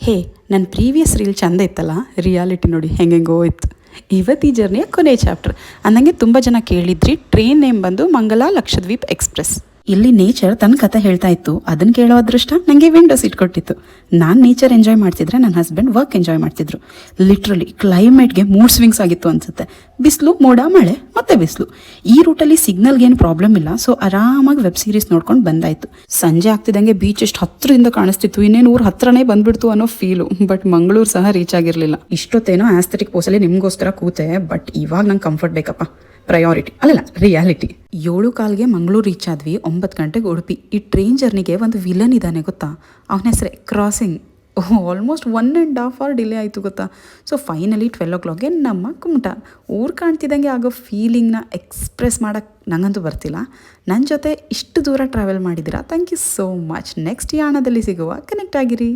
ಹೇ, ನನ್ನ previous reel ಚಂದ ಇತ್ತಲ್ಲ, ರಿಯಾಲಿಟಿ ನೋಡಿ ಹೆಂಗೆಂಗೋ ಇತ್ತು. ಇವತ್ತು ಈ ಜರ್ನಿಯ ಕೊನೆ ಚಾಪ್ಟರ್. ಅಂದಂಗೆ ತುಂಬ ಜನ ಕೇಳಿದ್ರಿ, ಟ್ರೈನ್ ನೇಮ್ ಬಂದು ಮಂಗಲ ಲಕ್ಷದ್ವೀಪ್ ಎಕ್ಸ್ಪ್ರೆಸ್. ಇಲ್ಲಿ ನೇಚರ್ ತನ್ನ ಕತೆ ಹೇಳ್ತಾ ಇತ್ತು, ಅದನ್ನು ಕೇಳೋ ಅದೃಷ್ಟ ನನಗೆ ವಿಂಡೋ ಸೀಟ್ ಕೊಟ್ಟಿತ್ತು. ನಾನು ನೇಚರ್ ಎಂಜಾಯ್ ಮಾಡ್ತಿದ್ರೆ ನನ್ನ ಹಸ್ಬೆಂಡ್ ವರ್ಕ್ ಎಂಜಾಯ್ ಮಾಡ್ತಿದ್ರು. ಲಿಟ್ರಲಿ ಕ್ಲೈಮೇಟ್ಗೆ ಮೂಡ್ ಸ್ವಿಂಗ್ಸ್ ಆಗಿತ್ತು ಅನ್ಸುತ್ತೆ. ಬಿಸಿಲು, ಮೋಡ, ಮಳೆ, ಮತ್ತೆ ಬಿಸಿಲು. ಈ ರೂಟಲ್ಲಿ ಸಿಗ್ನಲ್ಗೆ ಏನು ಪ್ರಾಬ್ಲಮ್ ಇಲ್ಲ, ಸೊ ಆರಾಮಾಗಿ ವೆಬ್ ಸೀರೀಸ್ ನೋಡ್ಕೊಂಡು ಬಂದಾಯಿತು. ಸಂಜೆ ಆಗ್ತಿದ್ದಂಗೆ ಬೀಚ್ ಎಷ್ಟು ಹತ್ತಿರದಿಂದ ಕಾಣಿಸ್ತಿತ್ತು, ಇನ್ನೇನು ಊರು ಹತ್ರನೇ ಬಂದ್ಬಿಡ್ತು ಅನ್ನೋ ಫೀಲು. ಬಟ್ ಮಂಗಳೂರು ಸಹ ರೀಚ್ ಆಗಿರಲಿಲ್ಲ. ಇಷ್ಟೊತ್ತೇನೋ ಆಸ್ಥೆಟಿಕ್ ಪೋಸಲ್ಲಿ ನಿಮಗೋಸ್ಕರ ಕೂತೆ, ಬಟ್ ಇವಾಗ ನಂಗೆ ಕಂಫರ್ಟ್ ಬೇಕಪ್ಪ. ಪ್ರಯಾರಿಟಿ ಅಲ್ಲಲ್ಲ, ರಿಯಾಲಿಟಿ. 7:15ಗೆ ಮಂಗಳೂರು ರೀಚ್ ಆದ್ವಿ, 9 ಗಂಟೆಗೆ ಉಡುಪಿ. ಈ ಟ್ರೈನ್ ಜರ್ನಿಗೆ ಒಂದು ವಿಲನ್ ಇದ್ದಾನೆ ಗೊತ್ತಾ, ಅವನ ಹೆಸರೇ ಕ್ರಾಸಿಂಗ್. ಆಲ್ಮೋಸ್ಟ್ 1.5 hour ಡಿಲೇ ಆಯಿತು ಗೊತ್ತಾ. ಸೊ ಫೈನಲಿ 12 o'clockಗೆ ನಮ್ಮ ಕುಮಟ. ಊರು ಕಾಣ್ತಿದ್ದಂಗೆ ಆಗೋ ಫೀಲಿಂಗ್ನ ಎಕ್ಸ್ಪ್ರೆಸ್ ಮಾಡೋಕ್ಕೆ ನಂಗಂತೂ ಬರ್ತಿಲ್ಲ. ನನ್ನ ಜೊತೆ ಇಷ್ಟು ದೂರ ಟ್ರಾವೆಲ್ ಮಾಡಿದ್ದೀರಾ, thank you so much. Next ಯಾಣದಲ್ಲಿ ಸಿಗುವ, ಕನೆಕ್ಟ್ ಆಗಿರಿ.